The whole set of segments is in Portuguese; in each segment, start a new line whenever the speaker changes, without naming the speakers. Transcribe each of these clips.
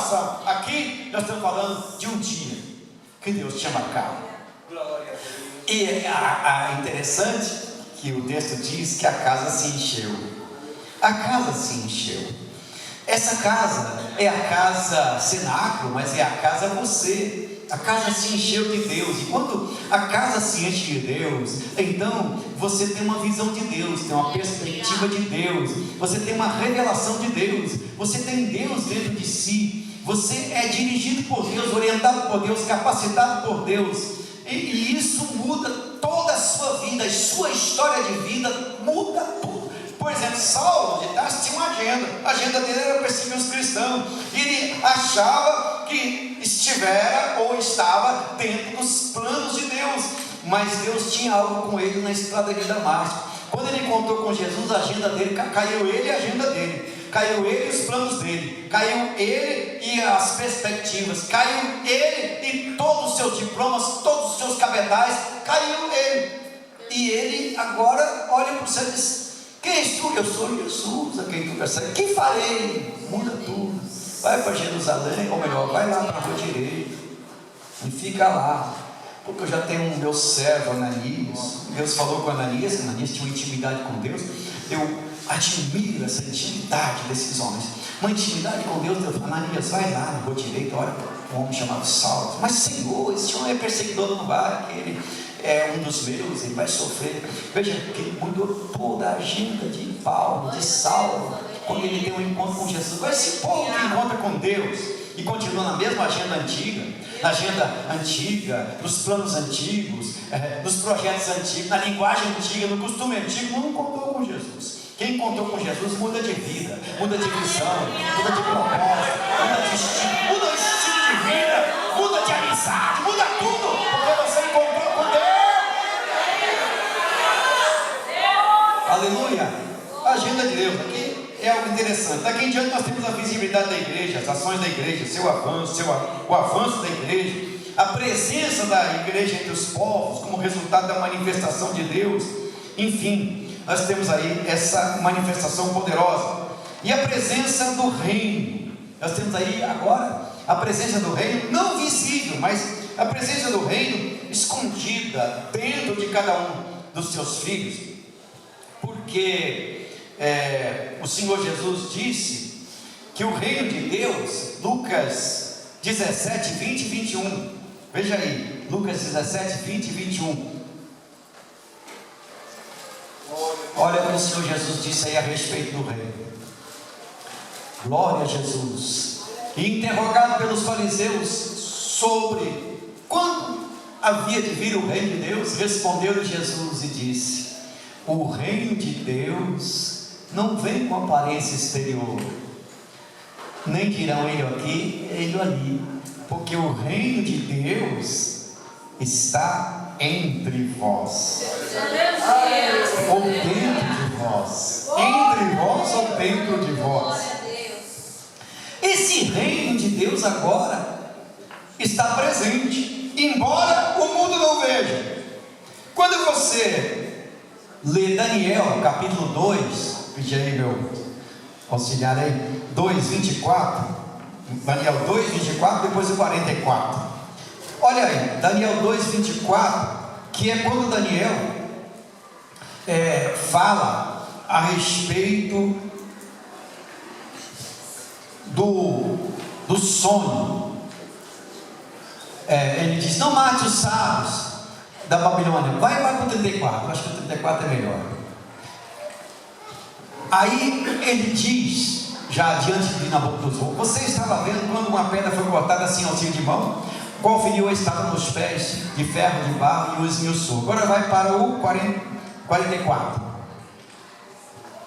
situação. Aqui nós estamos falando de um dia que Deus tinha marcado. E é interessante que o texto diz que a casa se encheu. A casa se encheu. Essa casa é a casa cenáculo, mas é a casa você. A casa se encheu de Deus. E quando a casa se enche de Deus, então você tem uma visão de Deus, tem uma perspectiva de Deus, você tem uma revelação de Deus, você tem Deus dentro de si, você é dirigido por Deus, orientado por Deus, capacitado por Deus, e isso muda toda a sua vida, a sua história de vida muda tudo. Por exemplo, Saulo de Tarso tinha uma agenda. A agenda dele era perseguir os cristãos. E ele achava que estivera ou estava dentro dos planos de Deus. Mas Deus tinha algo com ele na estrada de Damasco. Quando ele encontrou com Jesus, a agenda dele caiu, ele e a agenda dele. Caiu ele e os planos dele. Caiu ele e as perspectivas. Caiu ele e todos os seus diplomas, todos os seus cabedais. Caiu ele. E ele agora olha para o céu e diz: quem és tu? Eu sou Jesus, a quem tu persegue. Que farei? Muda tudo. Vai para Jerusalém, ou melhor, vai lá para a rua direita e fica lá, porque eu já tenho o meu servo Ananias. Deus falou com Ananias, que Ananias tinha uma intimidade com Deus. Eu admiro essa intimidade desses homens, uma intimidade com Deus. Deus falou: Ananias, vai lá na rua direita, olha para um homem chamado Saulo. Mas Senhor, esse homem é perseguidor no bar, ele é um dos meus, ele vai sofrer. Veja que ele mudou toda a agenda de Paulo, de Saulo, quando ele tem um encontro com Jesus. Mas esse povo que encontra com Deus e continua na mesma agenda antiga, na agenda antiga, nos planos antigos, nos projetos antigos, na linguagem antiga, no costume antigo, não encontrou com Jesus. Quem encontrou com Jesus muda de vida, muda de visão, muda de propósito, muda de estilo, muda de estilo de vida, muda de amizade, muda tudo, porque você encontrou com Deus. Aleluia! A agenda de Deus aqui é algo interessante. Daqui em diante nós temos a visibilidade da igreja, as ações da igreja, seu avanço, o avanço da igreja, a presença da igreja entre os povos como resultado da manifestação de Deus. Enfim, nós temos aí essa manifestação poderosa e a presença do reino. Nós temos aí agora a presença do reino não visível, mas a presença do reino escondida dentro de cada um dos seus filhos. Porque o Senhor Jesus disse que o reino de Deus, Lucas 17, 20 e 21, veja aí, Lucas 17, 20 e 21, olha o que o Senhor Jesus disse aí a respeito do reino. Glória a Jesus. E interrogado pelos fariseus sobre quando havia de vir o reino de Deus, respondeu-lhe Jesus e disse: o reino de Deus não vem com aparência exterior, nem dirão ele aqui, ele ali, porque o reino de Deus está entre vós, ou dentro de vós, entre vós ou dentro de vós. Esse reino de Deus agora está presente, embora o mundo não veja. Quando você lê Daniel capítulo 2, pedir aí meu auxiliar aí, 2, 24, Daniel 2, 24, depois o 44. Olha aí, Daniel 2, 24, que é quando Daniel fala a respeito do sonho. Ele diz: não mate os sábios da Babilônia. Vai para o 34, acho que o 34 é melhor. Aí ele diz, já diante de Nabucodonosor: você estava vendo quando uma pedra foi cortada assim ao fio de mão, qual feriu a estátua nos pés de ferro, de barro e o esmiuçou. Agora vai para o 44.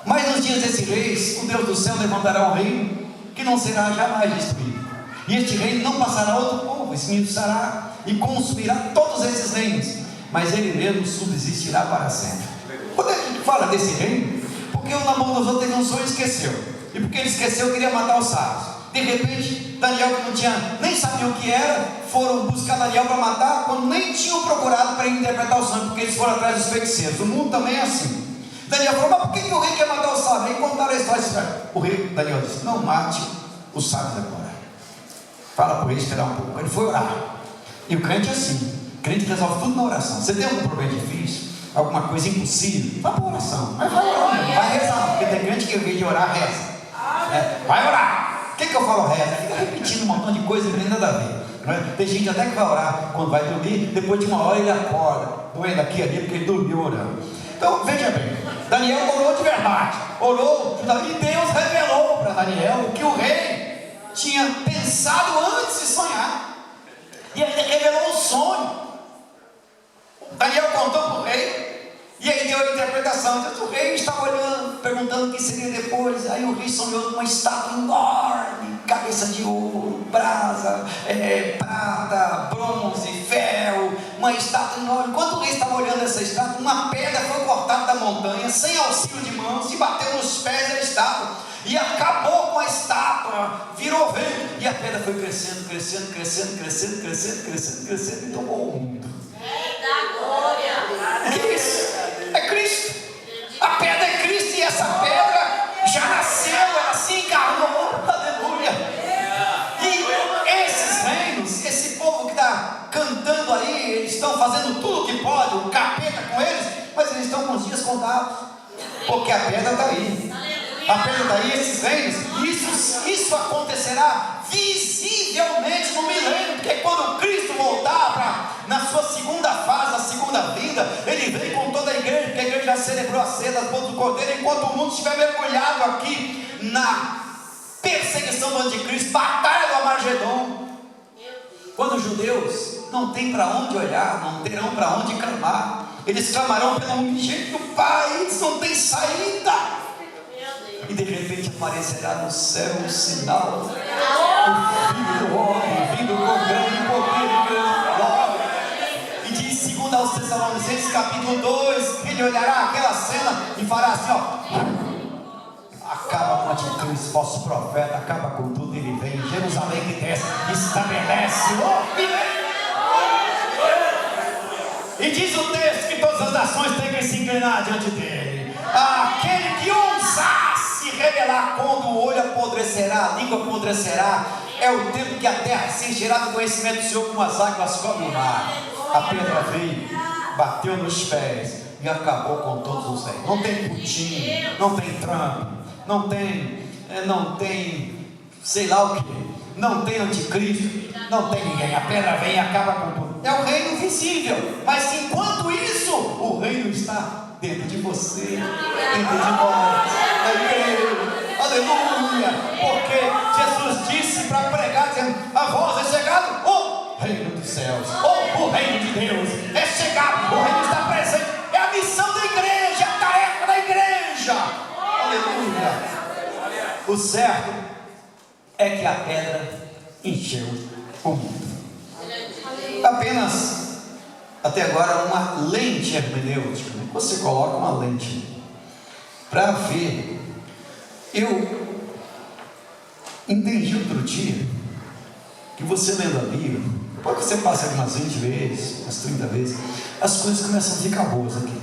Mas nos dias desse reis, o Deus do céu levantará um reino que não será jamais destruído, e este reino não passará a outro povo, esmiuçará e consumirá todos esses reinos, mas ele mesmo subsistirá para sempre. Quando a gente fala desse reino, porque o Nabucodonosor teve um sonho e esqueceu, e porque ele esqueceu, queria matar os sábios. De repente, Daniel, que não tinha, nem sabia o que era, foram buscar Daniel para matar, quando nem tinham procurado para interpretar o sonho, porque eles foram atrás dos feiticeiros. O mundo também é assim. Daniel falou: mas por que o rei quer matar os sábios? Aí contaram a história. O rei, Daniel, disse: não mate os sábios agora, Fala para o rei esperar um pouco. Ele foi orar. E o crente é assim. O crente resolve tudo na oração. Você tem algum problema difícil? Alguma coisa impossível? Vai para a oração. Vai orar. Vai rezar. Porque tem crente que, ao invés de orar, reza. Vai orar. O que eu falo reza? Fica repetindo um montão de coisa que não tem nada a ver. Tem gente até que vai orar quando vai dormir. Depois de uma hora ele acorda, doendo aqui e ali, porque ele dormiu orando. Então veja bem, Daniel orou de verdade. Orou, e Deus revelou para Daniel o que o rei tinha pensado antes de sonhar. E ainda revelou um sonho. Daniel contou para o rei. E aí deu a interpretação. Então, o rei estava olhando, perguntando o que seria depois. Aí o rei sonhou com uma estátua enorme, cabeça de ouro, brasa, prata, bronze, ferro, uma estátua enorme. Enquanto o rei estava olhando essa estátua, uma pedra foi cortada da montanha, sem auxílio de mãos, e bateu nos pés da estátua, e acabou com a estátua, virou vento, e a pedra foi crescendo, crescendo, crescendo, crescendo, crescendo, crescendo, crescendo, e tomou o mundo. O que é isso? É Cristo. A pedra é Cristo, e essa pedra já nasceu, ela se encarnou. Aleluia. E esses reinos, esse povo que está cantando aí, eles estão fazendo tudo o que pode, o capeta com eles, mas eles estão com os dias contados, porque a pedra está aí. A pedra está aí, esses reinos. Isso acontecerá visivelmente no milênio, porque quando Cristo voltar na sua segunda fase, a segunda vinda, ele vem com toda a igreja, porque a igreja já celebrou a ceia das bodas do Cordeiro, enquanto o mundo estiver mergulhado aqui na perseguição do anticristo, batalha do Armagedon. Quando os judeus não têm para onde olhar, não terão para onde clamar, eles clamarão pelo unigênito do Pai, eles não têm saída. E de repente aparecerá no céu o sinal, o Filho do Homem, vindo com grande poder e grande glória. E diz, 2 aos Tessalonicenses, capítulo 2, ele olhará aquela cena e fará assim, acaba com o anticristo, falso profeta, acaba com tudo, ele vem, Jerusalém que desce, estabelece o milênio. E diz o texto que todas as nações têm que se inclinar diante dele. Aquele que ousar se revelar, quando o olho apodrecerá, a língua apodrecerá, é o tempo que a terra se encherá do conhecimento do Senhor, como as águas cobrem o mar. A pedra veio, bateu nos pés e acabou com todos os reis. Não tem Putin, não tem Trump, não tem sei lá o que, não tem anticristo, não tem ninguém. A pedra vem e acaba com tudo. É o reino visível, mas enquanto isso, o reino está dentro de você, dentro de nós, na igreja. Aleluia. Porque Jesus disse para pregar, dizendo, a voz é chegado o reino dos céus, ou o reino de Deus é chegado, o reino está presente. É a missão da igreja, a tarefa da igreja. Aleluia. O certo é que a pedra encheu o mundo. Apenas até agora uma lente hermenêutica. Você coloca uma lente para ver. Eu entendi outro dia que você lendo a Bíblia, depois que você passa umas 20 vezes, umas 30 vezes, as coisas começam a ficar boas aqui,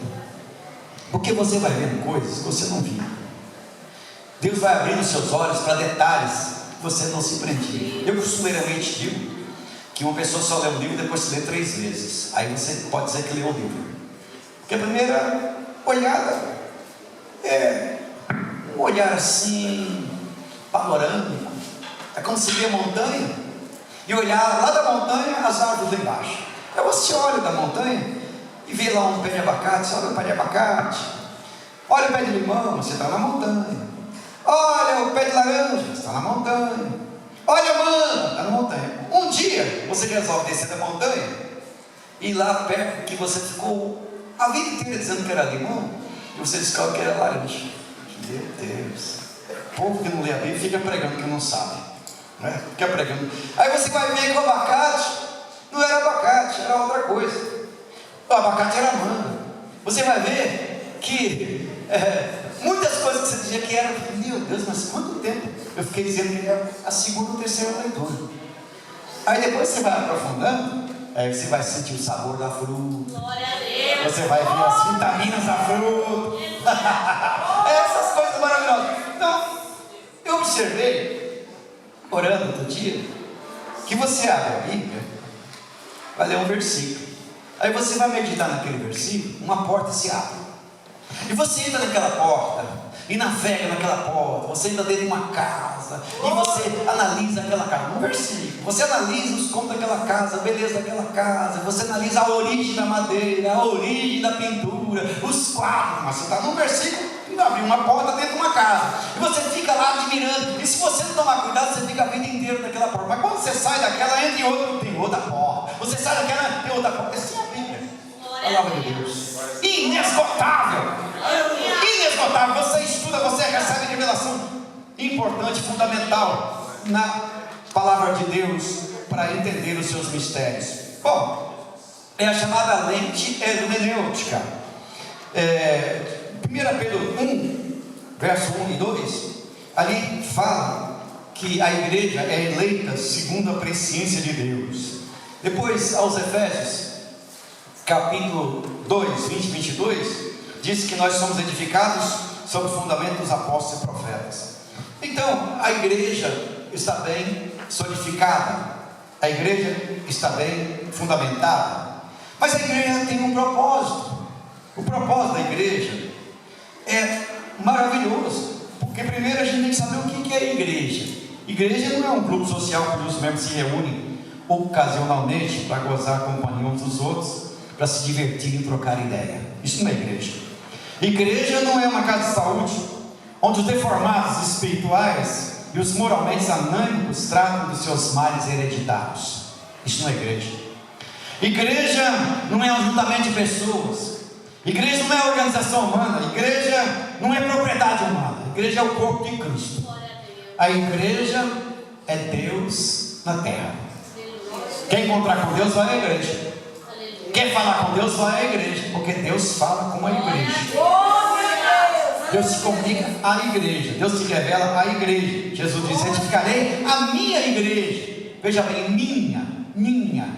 porque você vai vendo coisas que você não viu. Deus vai abrindo seus olhos para detalhes que você não se prendia. Eu costumeiramente digo que uma pessoa só lê um livro depois se lê 3 vezes. Aí você pode dizer que leu um livro, porque a primeira olhada é um olhar assim panorâmico. É como se vê a montanha e olhar lá da montanha as árvores lá embaixo. Aí você olha da montanha e vê lá um pé de abacate. Você olha o pé de abacate, olha o pé de limão, você está na montanha. Olha o pé de laranja, você está na montanha. Olha a manga, está na montanha. Um dia você resolve descer da montanha e ir lá perto que você ficou a vida inteira dizendo que era limão, e você descobre que era laranja. Meu Deus, o povo que não lê a Bíblia fica pregando que não sabe, né? Fica pregando. Aí você vai ver que o abacate não era abacate, era outra coisa. O abacate era manga. Você vai ver que muitas coisas que você dizia que era, meu Deus, mas quanto tempo eu fiquei dizendo que era a segunda ou terceira leitura. Aí depois você vai aprofundando, aí você vai sentir o sabor da fruta, você vai ver as vitaminas da fruta, essas coisas maravilhosas. Então, eu observei, orando outro dia, que você abre a Bíblia, vai ler um versículo. Aí você vai meditar naquele versículo, uma porta se abre. E você entra naquela porta e navega naquela porta. Você entra dentro de uma casa e você analisa aquela casa. Um versículo. Você analisa os contos daquela casa, a beleza daquela casa. Você analisa a origem da madeira, a origem da pintura, os quadros. Mas você está num versículo e abriu uma porta dentro de uma casa. E você fica lá admirando. E se você não tomar cuidado, você fica a vida inteira naquela porta. Mas quando você sai daquela, entra em outra, tem outra porta. Você sai daquela, tem outra porta. Essa é a Bíblia. A palavra de Deus. Inesgotável. Inesgotável. Você estuda, você recebe revelação importante, fundamental na palavra de Deus para entender os seus mistérios. Bom, é a chamada lente hermenêutica. 1 Pedro 1, verso 1 e 2, ali fala que a igreja é eleita segundo a presciência de Deus. Depois, aos Efésios, capítulo 2, 20 e 22, diz que nós somos edificados sobre o fundamento dos apóstolos e profetas. Então, a igreja está bem solidificada, a igreja está bem fundamentada, mas a igreja tem um propósito. O propósito da igreja é maravilhoso, porque primeiro a gente tem que saber o que é igreja. Igreja não é um grupo social que os membros se reúnem ocasionalmente para gozar a companhia uns dos outros, para se divertir e trocar ideia. Isso não é igreja. Igreja não é uma casa de saúde onde os deformados espirituais e os moralmente anônimos tratam dos seus males hereditários. Isso não é igreja. Igreja não é um ajuntamento de pessoas. Igreja não é organização humana. Igreja não é propriedade humana. Igreja é o corpo de Cristo. A igreja é Deus na terra. Quer encontrar com Deus, vai à igreja. Quer falar com Deus, vai à igreja, porque Deus fala com a igreja. Deus se comunica à igreja, Deus se revela à igreja. Jesus diz: edificarei a minha igreja. Veja bem, minha,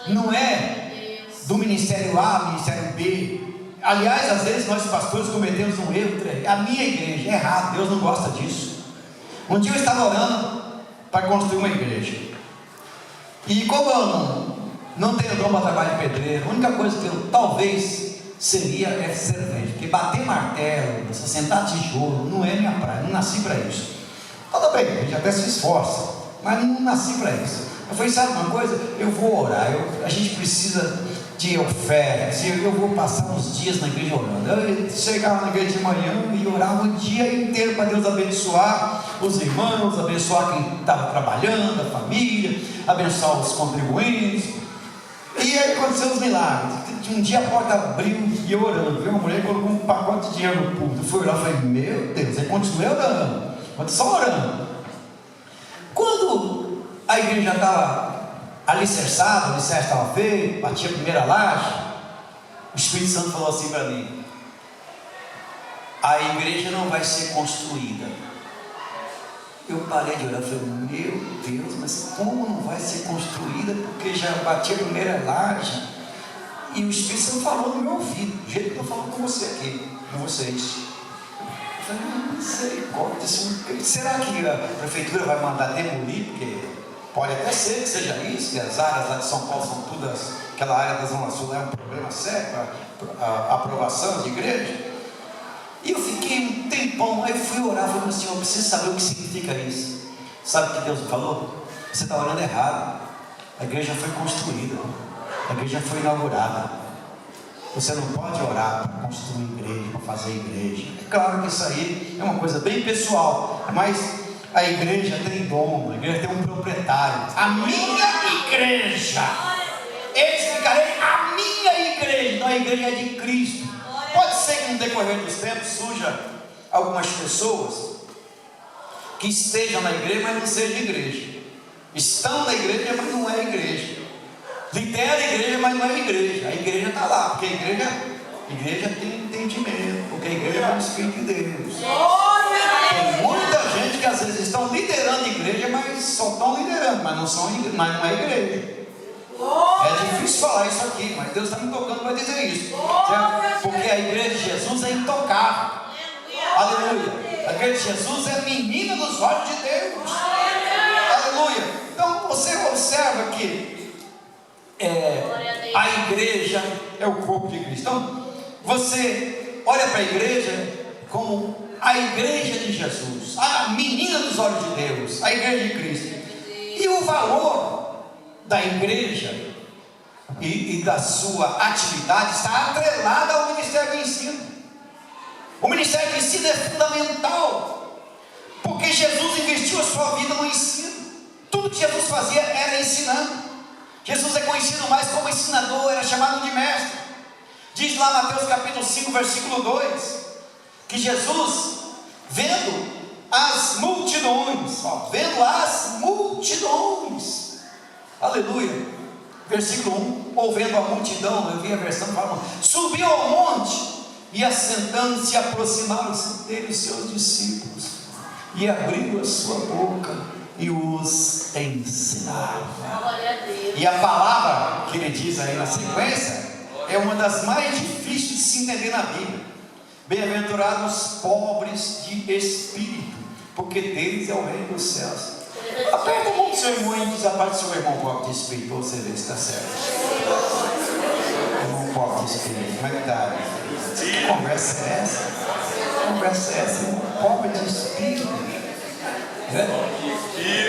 não é do ministério A, ministério B. Aliás, às vezes nós pastores cometemos um erro. A minha igreja, é errado, Deus não gosta disso. Um dia eu estava orando para construir uma igreja, e como eu não tenho dom para trabalho de pedreiro, a única coisa que eu talvez seria é servente, porque bater martelo, sentar tijolo, não é minha praia, não nasci para isso. Tudo bem, a gente até se esforça, mas não nasci para isso. Eu falei: sabe uma coisa? Eu vou orar, a gente precisa de ofertas, eu vou passar uns dias na igreja orando. Eu chegava na igreja de manhã e orava o dia inteiro para Deus abençoar os irmãos, abençoar quem estava trabalhando, a família, abençoar os contribuintes. E aí aconteceu os milagres. Um dia a porta abriu e eu orando, viu? Uma mulher colocou um pacote de dinheiro no púlpito. Eu fui orar e falei: meu Deus, aí continuei orando, só orando. Quando a igreja já estava alicerçada, o alicerce estava feito, batia a primeira laje, o Espírito Santo falou assim para mim: a igreja não vai ser construída. Eu parei de orar e falei: meu Deus, mas como não vai ser construída? Porque já bati a primeira laje. E o Espírito Santo falou no meu ouvido, do jeito que eu falo com você aqui, com vocês. Eu falei: misericórdia, será que a prefeitura vai mandar demolir? Porque pode até ser que seja isso, que as áreas lá de São Paulo são todas, aquela área da Zona Sul é um problema sério para a aprovação de igreja. E eu fiquei um tempão, aí fui orar, falei: Senhor, eu preciso saber o que significa isso. Sabe o que Deus me falou? Você está orando errado. A igreja foi construída, a igreja foi inaugurada. Você não pode orar para construir igreja, para fazer igreja. É claro que isso aí é uma coisa bem pessoal, mas a igreja tem dono, a igreja tem um proprietário. A minha igreja, edificarei a minha igreja. Então a igreja é de Cristo. Pode ser que no decorrer dos tempos surja algumas pessoas que estejam na igreja, mas não sejam igreja. Estão na igreja, mas não é igreja. Lidera a igreja, mas não é igreja. A igreja está lá, porque a igreja tem entendimento, porque a igreja é o Espírito de Deus. Tem muita gente que às vezes estão liderando a igreja, mas só estão liderando, mas não é igreja. É difícil falar isso aqui, mas Deus está me tocando para dizer isso, certo? Porque a igreja de Jesus é intocável. Aleluia. A igreja de Jesus é menina dos olhos de Deus. Aleluia. Então você observa que a igreja é o corpo de Cristo. Então, você olha para a igreja como a igreja de Jesus, a menina dos olhos de Deus, a igreja de Cristo. E o valor da igreja e da sua atividade está atrelada ao ministério do ensino. O ministério do ensino é fundamental, porque Jesus investiu a sua vida no ensino. Tudo que Jesus fazia era ensinando. Jesus é conhecido mais como ensinador, era chamado de mestre. Diz lá Mateus capítulo 5, versículo 2, que Jesus, vendo as multidões, aleluia, versículo 1, ou vendo a multidão, eu vi a versão falando, subiu ao monte, e assentando-se, aproximaram-se dele os seus discípulos, e abriu a sua boca, e os ensinava. E a palavra que ele diz aí na sequência, é uma das mais difíceis de se entender na Bíblia. Bem-aventurados pobres de espírito, porque deles é o reino dos céus. Aperta a mão do seu irmão e diz a parte do seu irmão pobre de espírito, para você ver se está certo. Irmão pobre de espírito, como é que está? Que conversa é essa? Que conversa é essa? Irmão pobre de espírito.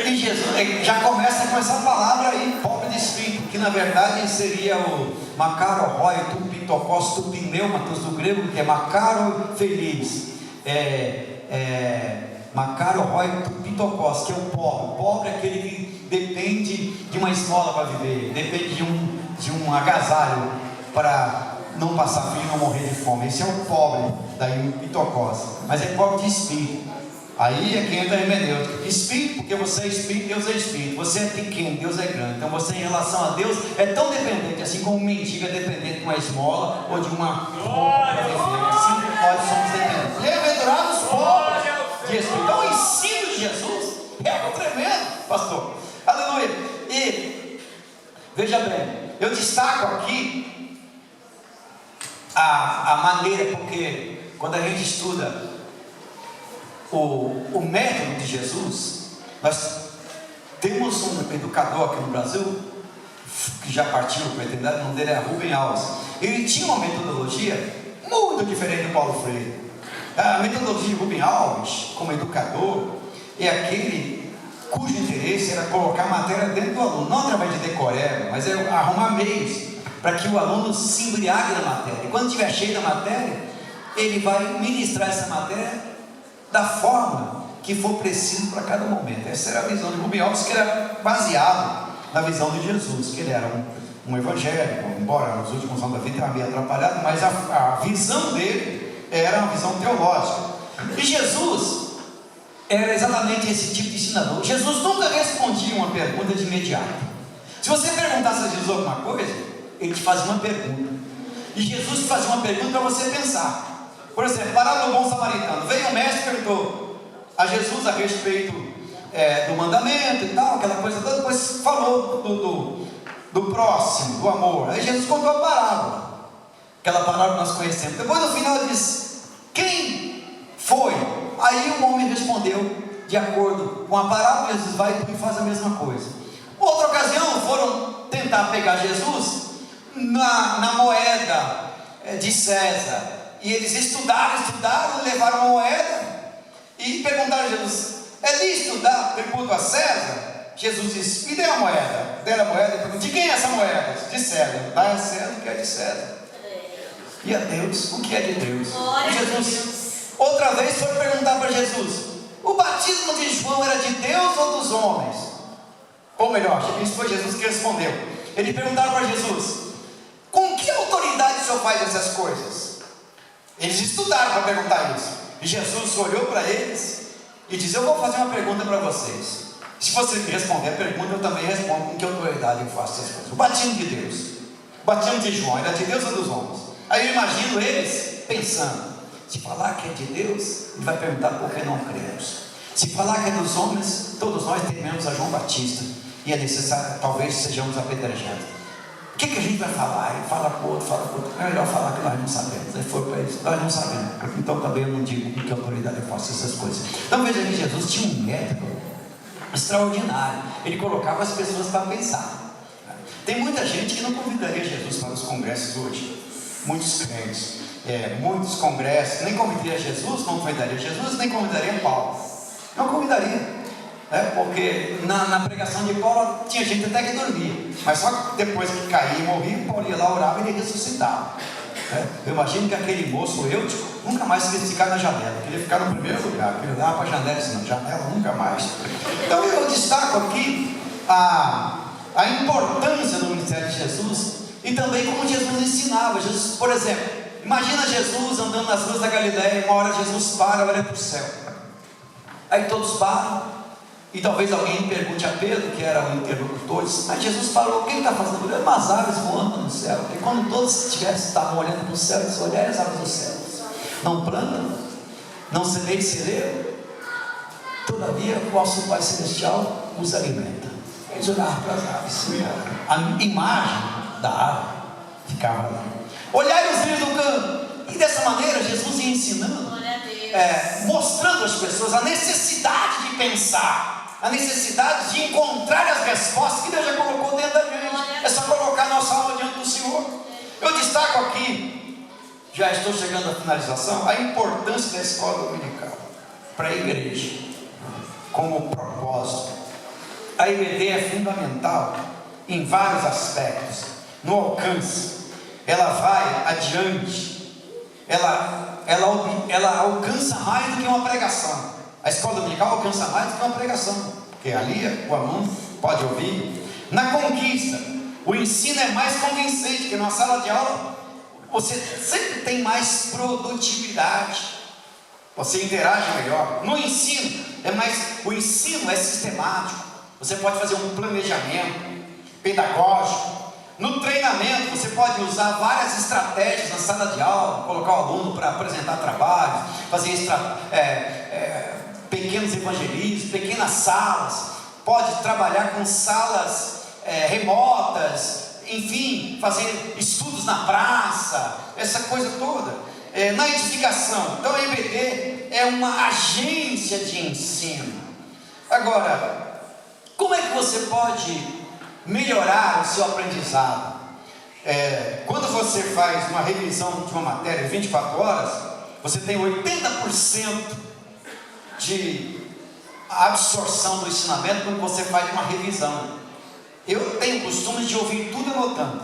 E Jesus já começa com essa palavra aí, pobre de espírito, que na verdade seria o makaroi, tupitokos, tupineumatos do grego, que é makaro feliz, makaroi, tupitokos, que é o pobre. O pobre é aquele que depende de uma esmola para viver, depende de um agasalho para não passar frio e não morrer de fome. Esse é o pobre, daí o pitokos, mas é pobre de espírito. Aí é que entra a hermenêutica. Espírito, porque você é espírito, Deus é espírito. Você é pequeno, Deus é grande. Então você, em relação a Deus, é tão dependente, assim como um mendigo é dependente de uma esmola ou de uma roupa para viver. Assim nós somos dependentes. Bem-aventurados pobres de espírito. Então o ensino de Jesus é algo tremendo, pastor. Aleluia. E veja bem, eu destaco aqui a maneira, porque quando a gente estuda o método de Jesus, nós temos um educador aqui no Brasil que já partiu para a eternidade, o nome dele é Rubem Alves. Ele tinha uma metodologia muito diferente do Paulo Freire. A metodologia de Rubem Alves como educador é aquele cujo interesse era colocar a matéria dentro do aluno, não através de decoreba, mas é arrumar meios para que o aluno se embriague na matéria. E quando estiver cheio da matéria, ele vai ministrar essa matéria da forma que for preciso para cada momento. Essa era a visão de Rubem Alves, que era baseado na visão de Jesus, que ele era um evangélico, embora nos últimos anos da vida tenha meio atrapalhado, mas a visão dele era uma visão teológica. E Jesus era exatamente esse tipo de ensinador. Jesus nunca respondia uma pergunta de imediato. Se você perguntasse a Jesus alguma coisa, ele te fazia uma pergunta, e Jesus te fazia uma pergunta para você pensar. Por exemplo, parábola do bom samaritano. Veio um mestre e perguntou a Jesus a respeito do mandamento e tal, aquela coisa toda. Depois falou do próximo, do amor. Aí Jesus contou a parábola, aquela parábola que nós conhecemos. Depois no final ele disse: quem foi? Aí o homem respondeu de acordo com a parábola. Jesus vai e faz a mesma coisa. Outra ocasião foram tentar pegar Jesus na moeda de César. E eles estudaram, levaram a moeda e perguntaram a Jesus: é lícito dar tributo a César? Jesus disse: me dê a moeda. Deram a moeda e perguntaram: de quem é essa moeda? De César. Dá a César o que é de César, e a Deus o que é de Deus. E Jesus outra vez foi perguntar para Jesus: o batismo de João era de Deus ou dos homens? Ou melhor, isso foi Jesus que respondeu. Eles perguntaram para Jesus: com que autoridade o Senhor faz essas coisas? Eles estudaram para perguntar isso. E Jesus olhou para eles e disse: eu vou fazer uma pergunta para vocês. Se você me responder a pergunta, eu também respondo com que autoridade eu faço essas coisas. O batismo de Deus, o batismo de João, era de Deus ou dos homens? Aí eu imagino eles pensando: se falar que é de Deus, ele vai perguntar por que não cremos. Se falar que é dos homens, todos nós tememos a João Batista, e é necessário, talvez sejamos apedrejados. O que a gente vai falar? Ele fala para o outro, é melhor falar que nós não sabemos. Aí foi para eles: nós não sabemos, então também eu não digo com que autoridade eu faço essas coisas. Então veja que Jesus tinha um método extraordinário. Ele colocava as pessoas para pensar. Tem muita gente que não convidaria Jesus para os congressos hoje. Muitos crentes, muitos congressos, nem convidaria Jesus, não convidaria Jesus, nem convidaria Paulo. Não convidaria. Porque na pregação de Paulo tinha gente até que dormia. Mas só que depois que caía e morria, Paulo ia lá, orava e ele ressuscitava. Eu imagino que aquele moço Eutico nunca mais queria ficar na janela, queria ficar no primeiro lugar, queria olhar para a janela e disse, não, janela nunca mais. Então eu destaco aqui a importância do ministério de Jesus e também como Jesus ensinava. Jesus, por exemplo, imagina Jesus andando nas ruas da Galileia, uma hora Jesus para, olha para o céu, aí todos param. E talvez alguém pergunte a Pedro, que era o interlocutor, mas Jesus falou, o que ele está fazendo? Olhando umas aves voando no céu. Porque quando todos estavam olhando para o céu, eles olharam as aves do céu. Não plantam, não semeia celeiro, todavia o vosso Pai Celestial os alimenta. Eles olhavam para as aves, a imagem da ave ficava lá. Olharam os lírios do campo, e dessa maneira Jesus ia ensinando, mostrando às pessoas a necessidade de pensar, a necessidade de encontrar as respostas que Deus já colocou dentro da gente. É só colocar nossa alma diante do Senhor. Eu destaco aqui, já estou chegando à finalização, a importância da escola dominical para a igreja, como propósito. A IBD é fundamental em vários aspectos. No alcance, ela vai adiante, ela alcança mais do que uma pregação. A escola dominical alcança mais do que uma pregação, porque ali o aluno pode ouvir. Na conquista, o ensino é mais convincente, porque numa sala de aula você sempre tem mais produtividade, você interage melhor. No ensino, o ensino é sistemático, você pode fazer um planejamento pedagógico. No treinamento, você pode usar várias estratégias na sala de aula, colocar o aluno para apresentar trabalhos, fazer pequenos evangelismos, pequenas salas, pode trabalhar com salas remotas, enfim, fazer estudos na praça, essa coisa toda. Na edificação, então a IBD é uma agência de ensino. Agora, como é que você pode melhorar o seu aprendizado? Quando você faz uma revisão de uma matéria em 24 horas, você tem 80% de absorção do ensinamento quando você faz uma revisão. Eu tenho costume de ouvir tudo anotando,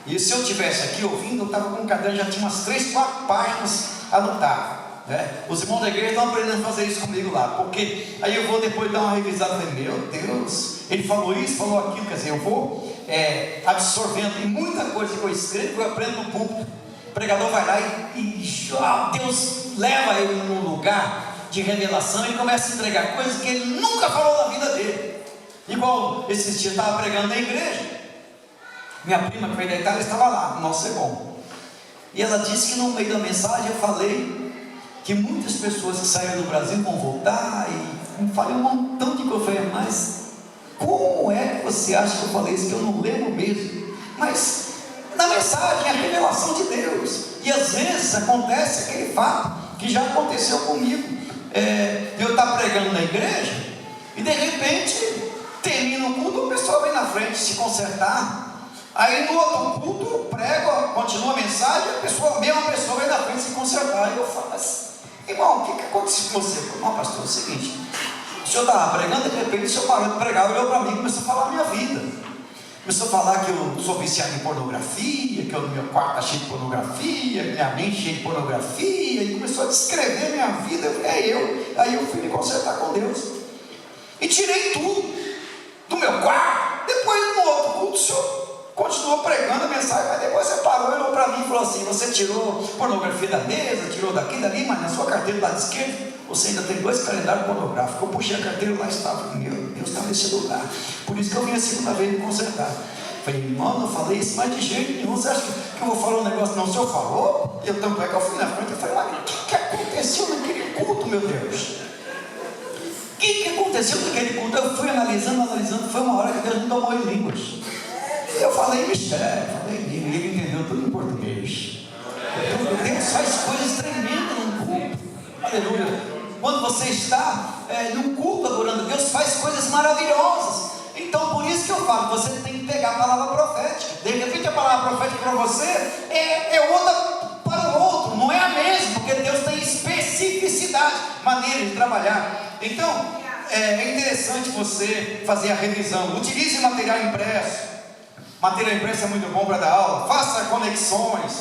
e se eu estivesse aqui ouvindo, eu estava com um caderno, já tinha umas 3, 4 páginas anotadas. Os irmãos da igreja estão aprendendo a fazer isso comigo lá, porque aí eu vou depois dar uma revisada e falei, meu Deus, ele falou isso, falou aquilo, quer dizer, eu vou absorvendo, e muita coisa que eu escrevo eu aprendo no púlpito. O pregador vai lá e Deus leva ele num lugar de revelação e começa a entregar coisas que ele nunca falou na vida dele. Igual esses dias eu estava pregando na igreja, minha prima que veio da Itália estava lá, no nosso bom, e ela disse que no meio da mensagem eu falei que muitas pessoas que saíram do Brasil vão voltar, e me falei um montão de coisa. Eu falei, mas como é que você acha que eu falei isso, que eu não lembro mesmo? Mas na mensagem é a revelação de Deus, e às vezes acontece aquele fato que já aconteceu comigo. Eu estar pregando na igreja e de repente termina o culto, a pessoa vem na frente se consertar, aí no outro culto eu prego, continua a mensagem, a mesma pessoa vem na frente se consertar, e eu falo assim, irmão, o que aconteceu com você? Não, pastor, é o seguinte, o senhor estava pregando, de repente o senhor parou de pregar, olhou para mim e começou a falar a minha vida. Começou a falar que eu sou viciado em pornografia, que o meu quarto está cheio de pornografia, minha mente cheia de pornografia, e começou a descrever minha vida. Aí eu fui me consertar com Deus e tirei tudo do meu quarto. Depois no outro culto o senhor continuou pregando a mensagem, mas depois você parou e olhou para mim e falou assim, você tirou pornografia da mesa, tirou daqui, dali, mas na sua carteira do lado esquerdo você ainda tem 2 calendários pornográficos. Eu puxei a carteira e lá estava, meu Deus, estava nesse lugar. Por isso que eu vim a segunda vez me consertar. Falei, irmão, não falei isso, mas de jeito nenhum. Você acha que eu vou falar um negócio? Não, o senhor falou. E eu tanto é que eu fui na frente e falei, mas o que aconteceu naquele culto, meu Deus? O que aconteceu naquele culto? Eu fui analisando, foi uma hora que Deus me tomou em línguas. E eu falei mistério, falei em língua, ele entendeu tudo em português. Então, Deus faz coisas tremendas no culto. Aleluia. quando você está num culto adorando a Deus, faz coisas maravilhosas. Então por isso que eu falo, você tem que pegar a palavra profética. De repente a palavra profética para você é outra para o outro, não é a mesma, porque Deus tem especificidade, maneira de trabalhar. Então é interessante você fazer a revisão. Utilize material impresso. Material impresso é muito bom para dar aula. Faça conexões,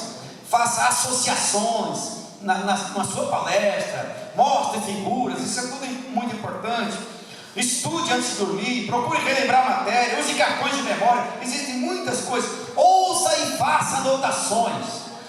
faça associações na sua palestra, mostre figuras, isso é tudo muito importante. Estude antes de dormir, procure relembrar a matéria, use cartões de memória, existem muitas coisas. Ouça e faça anotações,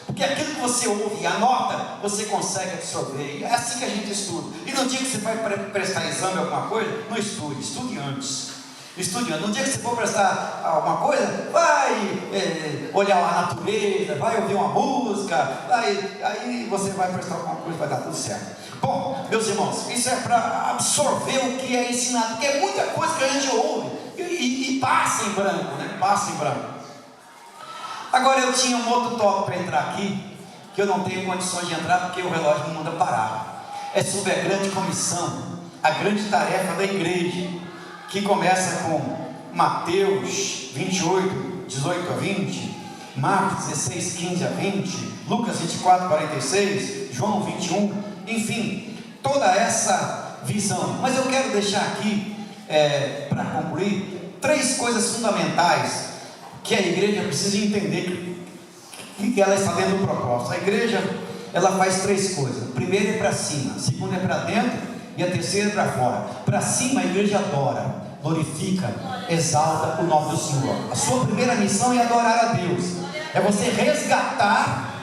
porque aquilo que você ouve e anota, você consegue absorver. É assim que a gente estuda. E no dia que você vai prestar exame alguma coisa, não estude, estude antes. Estude antes. No dia que você for prestar alguma coisa, vai olhar a natureza, vai ouvir uma música, aí você vai prestar alguma coisa, vai dar tudo certo. Bom, meus irmãos, isso é para absorver o que é ensinado, porque é muita coisa que a gente ouve e passa em branco, né? Passa em branco. Agora eu tinha um outro tópico para entrar aqui, que eu não tenho condições de entrar porque o relógio me manda parar. É sobre a grande comissão, a grande tarefa da igreja, que começa com Mateus 28, 18 a 20, Marcos 16, 15 a 20, Lucas 24, 46, João 21, enfim, toda essa visão. Mas eu quero deixar aqui, para concluir, 3 coisas fundamentais que a igreja precisa entender, que ela está dentro do propósito. A igreja, ela faz 3 coisas. Primeiro é para cima, a segunda é para dentro e a terceira é para fora. Para cima a igreja adora, glorifica, exalta o nome do Senhor. A sua primeira missão é adorar a Deus, é você resgatar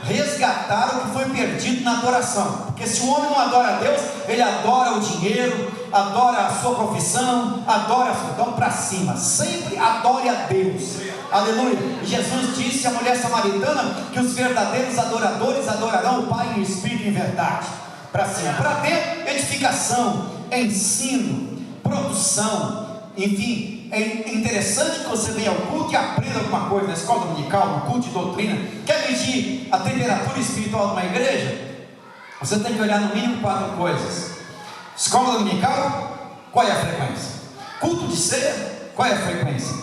o que foi perdido na adoração. Porque se o homem não adora a Deus, ele adora o dinheiro, adora a sua profissão, adora. Então para cima, sempre adore a Deus. Aleluia. E Jesus disse à mulher samaritana que os verdadeiros adoradores adorarão o Pai em espírito e em verdade. Para cima. Para dentro, edificação, ensino, produção, enfim. É interessante que você venha ao culto e aprenda alguma coisa na escola dominical, no culto de doutrina. Quer medir a temperatura espiritual de uma igreja? Você tem que olhar no mínimo 4 coisas. Escola dominical, qual é a frequência? Culto de ceia, qual é a frequência?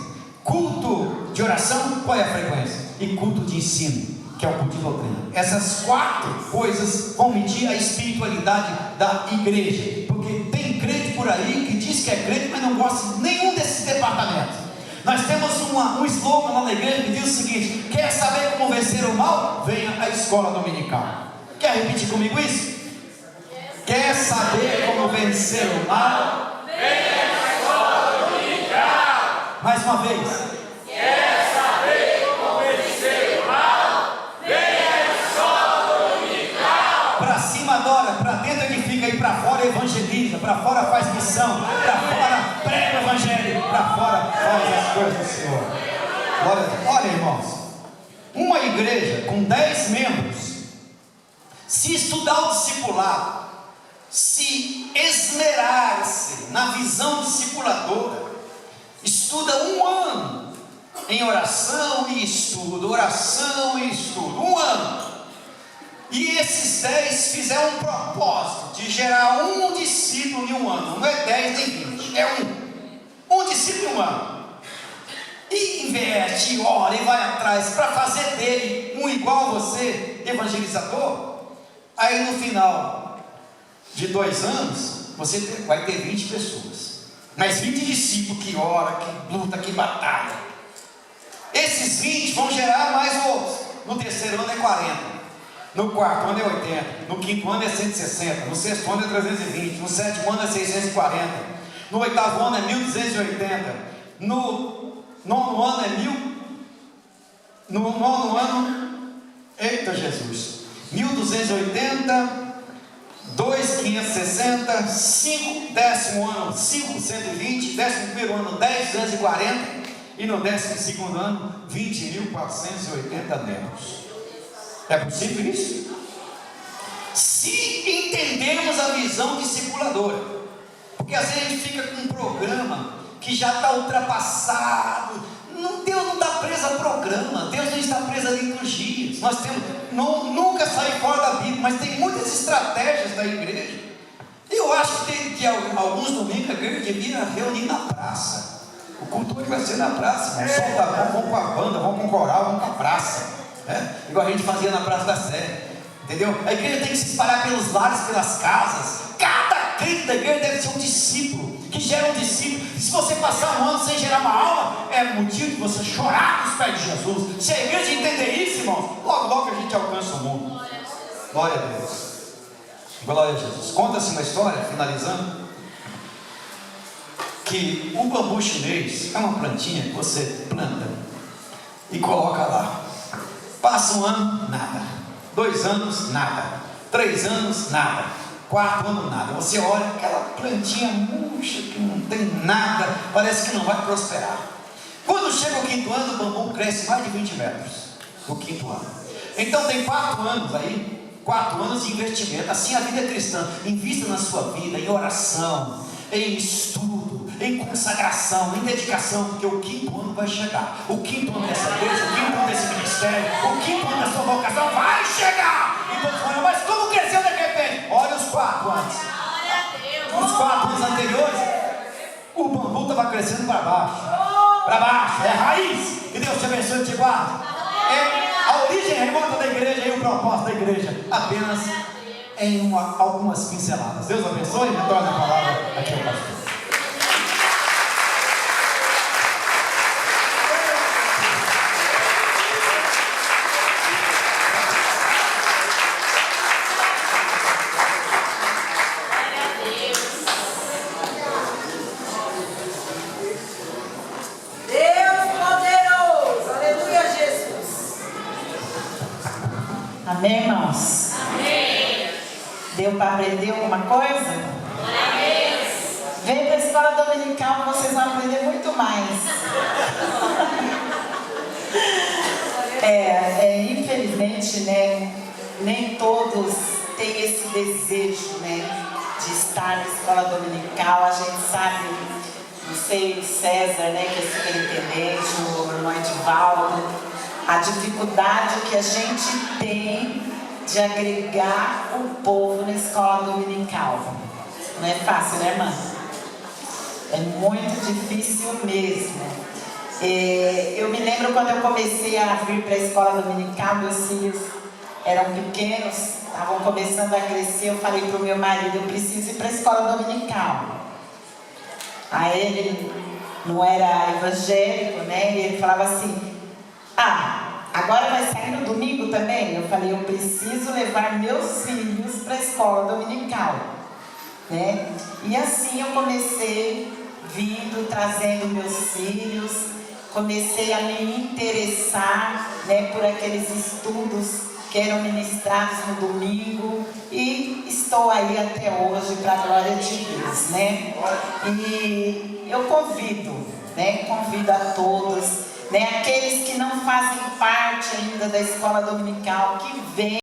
Culto de oração, qual é a frequência? E culto de ensino, que é o culto de doutrina. Essas 4 coisas vão medir a espiritualidade da igreja. Porque tem crente por aí que diz que é crente, mas não gosta de nenhum desses departamentos. Nós temos um slogan lá na igreja que diz o seguinte: quer saber como vencer o mal? Venha à escola dominical. Quer repetir comigo isso? Quer saber como vencer o mal? Venha à escola dominical. Mais uma vez. Quer saber como vencer o mal? Venha à escola dominical. Para cima adora, para dentro edifica e para fora evangeliza, para fora faz missão, para fora prega o evangelho, para fora faz as coisas do Senhor. Olha, irmãos, uma igreja com 10 membros, se estudar o discipulado, se esmerar-se na visão discipuladora, estuda 1 ano em oração e estudo, 1 ano. E esses 10 fizeram um propósito de gerar um discípulo em 1 ano. Não é 10 nem 20, é um discípulo em 1 ano. E investe, ora e vai atrás para fazer dele um igual a você, evangelizador. Aí no final de 2 anos, você vai ter 20 pessoas. Mas 20 discípulos que ora, que luta, que batalha. Esses 20 vão gerar mais outros. No 3º ano é 40. No 4º ano é 80, no 5º ano é 160, no 6º ano é 320, no 7º ano é 640, no 8º ano é 1280, no 9º ano é 1000, no 9º ano, eita Jesus, 1280, 2.560, 5, 10º ano 5.120, 11º ano 10.240 e no 12º ano 20.480 metros. É possível isso? Se entendermos a visão discipuladora, porque às vezes a gente fica com um programa que já está ultrapassado. Deus não está preso a programa, Deus não está preso a liturgias. Nós temos, nunca sair fora da Bíblia, mas tem muitas estratégias da igreja. Eu Eu acho que alguns domingos a igreja devia reunir na praça. O culto hoje vai ser na praça. O som tá bom, vamos com a banda, vamos com o coral, vamos com a praça. Igual a gente fazia na Praça da Sé. Entendeu? A igreja tem que se espalhar pelos lares, pelas casas. Cada crente da igreja deve ser um discípulo, que gera um discípulo. E se você passar um ano sem gerar uma alma, é motivo de você chorar nos pés de Jesus. Se a igreja entender isso, irmãos, logo logo a gente alcança o mundo. Glória a Deus. Glória a Jesus. Conta-se uma história, finalizando, que o bambu chinês é uma plantinha que você planta e coloca lá. Passa um ano, nada. 2 anos, nada. 3 anos, nada. 4 anos, nada. Você olha aquela plantinha murcha que não tem nada, parece que não vai prosperar. Quando chega o 5º ano, o bambu cresce mais de 20 metros. No 5º ano. Então tem 4 anos aí. 4 anos de investimento. Assim a vida cristã. Invista na sua vida em oração, em estudo, em consagração, em dedicação, porque o 5º ano vai chegar. O 5º ano dessa igreja, o 5º ano desse ministério, o 5º ano da sua vocação vai chegar. E todos falam, mas como cresceu de repente? Olha os 4 anos. Os 4 anos anteriores, o bambu estava crescendo para baixo. Para baixo, é a raiz. Que Deus te abençoe e te guarde. É a origem remota da igreja e o propósito da igreja, apenas em algumas pinceladas. Deus abençoe e retorna a palavra aqui ao pastor.
Amém, irmãos?
Amém.
Deu para aprender alguma coisa?
Amém.
Vem para a escola dominical, vocês vão aprender muito mais. Infelizmente, né, nem todos têm esse desejo, né, de estar na escola dominical. A gente sabe, não sei, o César, né, que é superintendente, o irmão Edivaldo, a dificuldade que a gente tem de agregar o povo na escola dominical. Não é fácil, né, irmã? É muito difícil mesmo. Eu me lembro quando eu comecei a vir para a escola dominical, meus filhos eram pequenos, estavam começando a crescer. Eu falei para o meu marido, eu preciso ir para a escola dominical. Aí ele não era evangélico, né? E ele falava assim, agora vai sair no domingo também? Eu falei, eu preciso levar meus filhos para a escola dominical, né? E assim eu comecei vindo, trazendo meus filhos, comecei a me interessar, né, por aqueles estudos que eram ministrados no domingo, e estou aí até hoje, para a glória de Deus, né? E eu convido a todos, né, aqueles que não fazem parte ainda da escola dominical, que venham